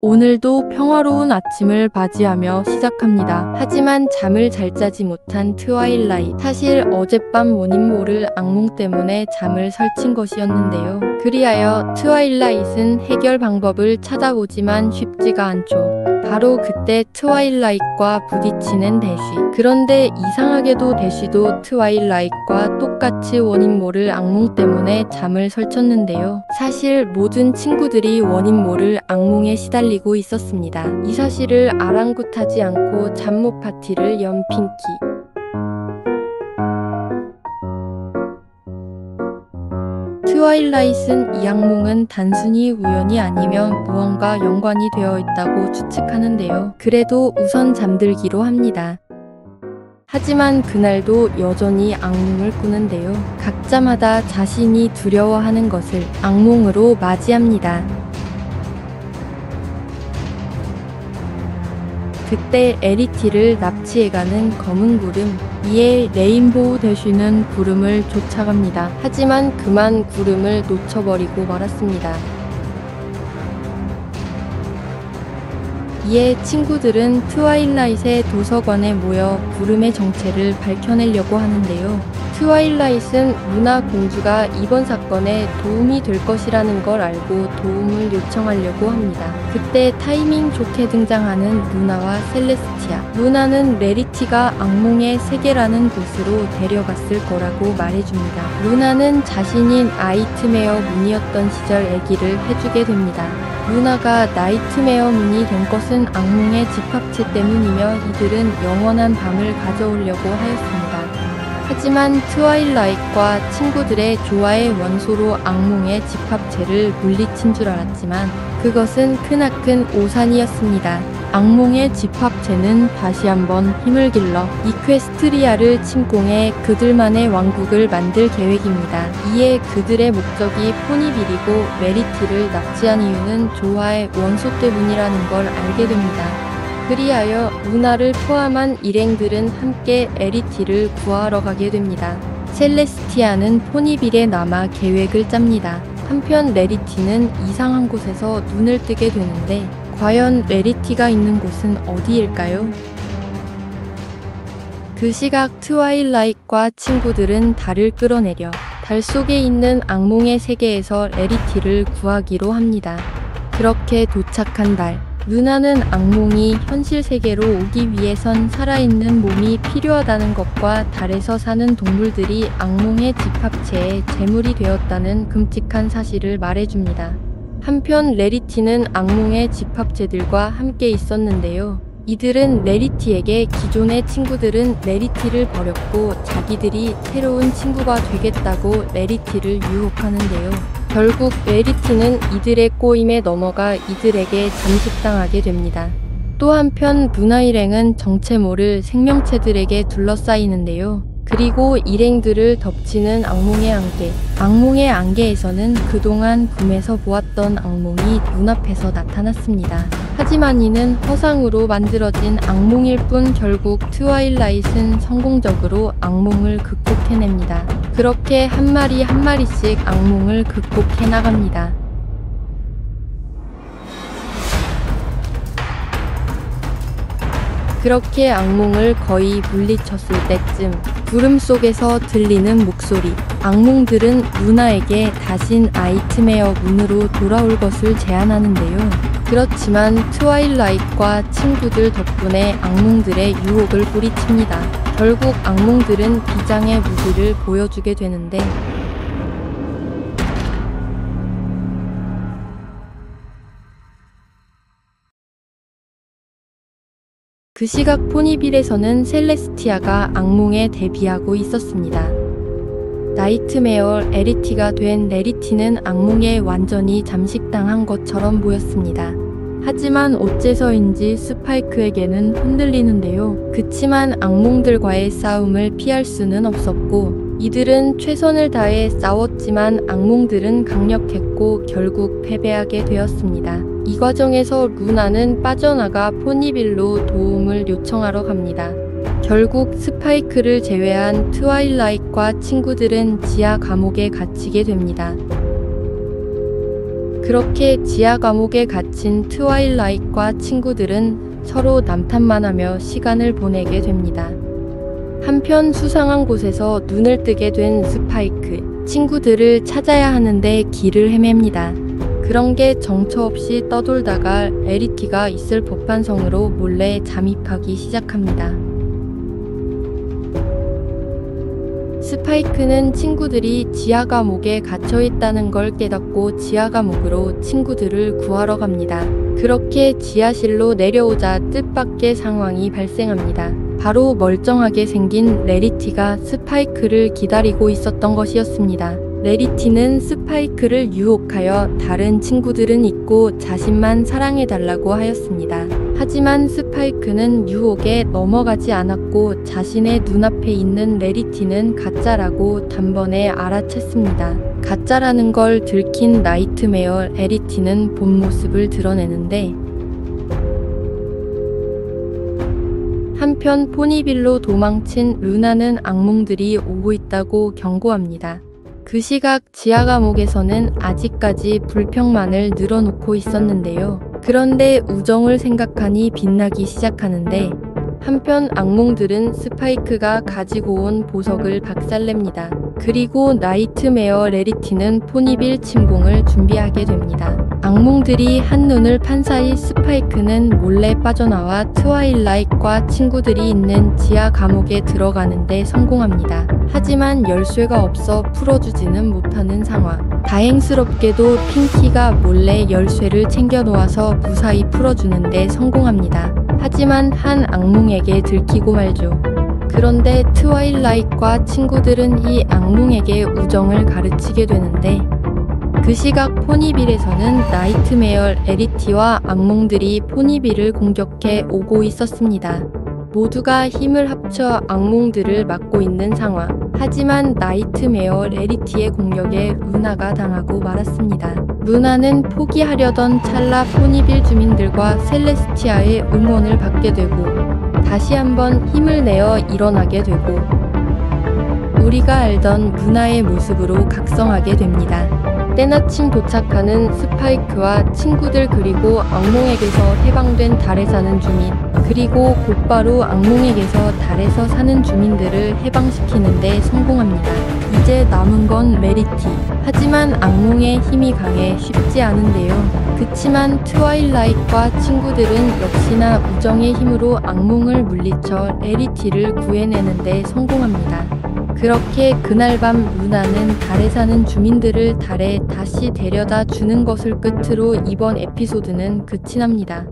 오늘도 평화로운 아침을 맞이하며 시작합니다. 하지만 잠을 잘 자지 못한 트와일라잇. 사실 어젯밤 원인 모를 악몽 때문에 잠을 설친 것이었는데요. 그리하여 트와일라잇은 해결 방법을 찾아보지만 쉽지가 않죠. 바로 그때 트와일라잇과 부딪히는 대쉬. 그런데 이상하게도 대쉬도 트와일라잇과 똑같이 원인 모를 악몽 때문에 잠을 설쳤는데요. 사실 모든 친구들이 원인 모를 악몽에 시달리고 있었습니다. 이 사실을 아랑곳하지 않고 잠못 파티를 연 핑키. 트와일라잇은 이 악몽은 단순히 우연이 아니면 무언가 연관이 되어 있다고 추측하는데요. 그래도 우선 잠들기로 합니다. 하지만 그날도 여전히 악몽을 꾸는데요. 각자마다 자신이 두려워하는 것을 악몽으로 맞이합니다. 그때 에리티를 납치해가는 검은 구름, 이에 레인보우 대쉬는 구름을 쫓아갑니다. 하지만 그만 구름을 놓쳐버리고 말았습니다. 이에 친구들은 트와일라잇의 도서관에 모여 구름의 정체를 밝혀내려고 하는데요. 트와일라잇은 루나 공주가 이번 사건에 도움이 될 것이라는 걸 알고 도움을 요청하려고 합니다. 그때 타이밍 좋게 등장하는 루나와 셀레스티아. 루나는 레리티가 악몽의 세계라는 곳으로 데려갔을 거라고 말해줍니다. 루나는 자신인 나이트메어 문이었던 시절 얘기를 해주게 됩니다. 루나가 나이트메어 문이 된 것은 악몽의 집합체 때문이며 이들은 영원한 밤을 가져오려고 하였습니다. 하지만 트와일라잇과 친구들의 조화의 원소로 악몽의 집합체를 물리친 줄 알았지만 그것은 크나큰 오산이었습니다. 악몽의 집합체는 다시 한번 힘을 길러 이퀘스트리아를 침공해 그들만의 왕국을 만들 계획입니다. 이에 그들의 목적이 포니빌이고 메리티를 납치한 이유는 조화의 원소 때문이라는 걸 알게 됩니다. 그리하여 루나를 포함한 일행들은 함께 에리티를 구하러 가게 됩니다. 셀레스티아는 포니빌에 남아 계획을 짭니다. 한편 레리티는 이상한 곳에서 눈을 뜨게 되는데 과연 레리티가 있는 곳은 어디일까요? 그 시각 트와일라잇과 친구들은 달을 끌어내려 달 속에 있는 악몽의 세계에서 레리티를 구하기로 합니다. 그렇게 도착한 달. 루나는 악몽이 현실 세계로 오기 위해선 살아있는 몸이 필요하다는 것과 달에서 사는 동물들이 악몽의 집합체의 제물이 되었다는 끔찍한 사실을 말해줍니다. 한편 레리티는 악몽의 집합체들과 함께 있었는데요. 이들은 레리티에게 기존의 친구들은 레리티를 버렸고 자기들이 새로운 친구가 되겠다고 레리티를 유혹하는데요. 결국 레리티는 이들의 꼬임에 넘어가 이들에게 잠식당하게 됩니다. 또 한편 루나 일행은 정체 모를 생명체들에게 둘러싸이는데요. 그리고 일행들을 덮치는 악몽의 안개. 악몽의 안개에서는 그동안 꿈에서 보았던 악몽이 눈앞에서 나타났습니다. 하지만 이는 허상으로 만들어진 악몽일 뿐 결국 트와일라잇은 성공적으로 악몽을 극복해냅니다. 그렇게 한 마리 한 마리씩 악몽을 극복해 나갑니다. 그렇게 악몽을 거의 물리쳤을 때쯤 구름 속에서 들리는 목소리. 악몽들은 루나에게 다신 나이트메어 문으로 돌아올 것을 제안하는데요. 그렇지만 트와일라잇과 친구들 덕분에 악몽들의 유혹을 뿌리칩니다. 결국 악몽들은 비장의 무기를 보여주게 되는데 그 시각 포니빌에서는 셀레스티아가 악몽에 대비하고 있었습니다. 나이트메어 에리티가 된 레리티는 악몽에 완전히 잠식당한 것처럼 보였습니다. 하지만 어째서인지 스파이크에게는 흔들리는데요. 그치만 악몽들과의 싸움을 피할 수는 없었고 이들은 최선을 다해 싸웠지만 악몽들은 강력했고 결국 패배하게 되었습니다. 이 과정에서 루나는 빠져나가 포니빌로 도움을 요청하러 갑니다. 결국 스파이크를 제외한 트와일라잇과 친구들은 지하 감옥에 갇히게 됩니다. 그렇게 지하 감옥에 갇힌 트와일라잇과 친구들은 서로 남탓만 하며 시간을 보내게 됩니다. 한편 수상한 곳에서 눈을 뜨게 된 스파이크, 친구들을 찾아야 하는데 길을 헤맵니다. 그런 게 정처 없이 떠돌다가 에리티가 있을 법한 성으로 몰래 잠입하기 시작합니다. 스파이크는 친구들이 지하 감옥에 갇혀 있다는 걸 깨닫고 지하 감옥으로 친구들을 구하러 갑니다. 그렇게 지하실로 내려오자 뜻밖의 상황이 발생합니다. 바로 멀쩡하게 생긴 레리티가 스파이크를 기다리고 있었던 것이었습니다. 레리티는 스파이크를 유혹하여 다른 친구들은 잊고 자신만 사랑해달라고 하였습니다. 하지만 스파이크는 유혹에 넘어가지 않았고 자신의 눈앞에 있는 레리티는 가짜라고 단번에 알아챘습니다. 가짜라는 걸 들킨 나이트메어 레리티는 본 모습을 드러내는데, 한편 포니빌로 도망친 루나는 악몽들이 오고 있다고 경고합니다. 그 시각 지하 감옥에서는 아직까지 불평만을 늘어놓고 있었는데요. 그런데 우정을 생각하니 빛나기 시작하는데, 한편 악몽들은 스파이크가 가지고 온 보석을 박살냅니다. 그리고 나이트메어 레리티는 포니빌 침공을 준비하게 됩니다. 악몽들이 한눈을 판 사이 스파이크는 몰래 빠져나와 트와일라잇과 친구들이 있는 지하 감옥에 들어가는데 성공합니다. 하지만 열쇠가 없어 풀어주지는 못하는 상황. 다행스럽게도 핑키가 몰래 열쇠를 챙겨 놓아서 무사히 풀어주는데 성공합니다. 하지만 한 악몽에게 들키고 말죠. 그런데 트와일라잇과 친구들은 이 악몽에게 우정을 가르치게 되는데, 그 시각 포니빌에서는 나이트메어 에리티와 악몽들이 포니빌을 공격해 오고 있었습니다. 모두가 힘을 합쳐 악몽들을 막고 있는 상황. 하지만 나이트메어 레리티의 공격에 루나가 당하고 말았습니다. 루나는 포기하려던 찰나 포니빌 주민들과 셀레스티아의 응원을 받게 되고 다시 한번 힘을 내어 일어나게 되고 우리가 알던 루나의 모습으로 각성하게 됩니다. 때마침 도착하는 스파이크와 친구들 그리고 악몽에게서 해방된 달에 사는 주민, 그리고 곧바로 악몽에게서 달에서 사는 주민들을 해방시키는데 성공합니다. 이제 남은 건 레리티. 하지만 악몽의 힘이 강해 쉽지 않은데요. 그치만 트와일라잇과 친구들은 역시나 우정의 힘으로 악몽을 물리쳐 레리티를 구해내는데 성공합니다. 그렇게 그날 밤 루나는 달에 사는 주민들을 달에 다시 데려다 주는 것을 끝으로 이번 에피소드는 끝이 납니다.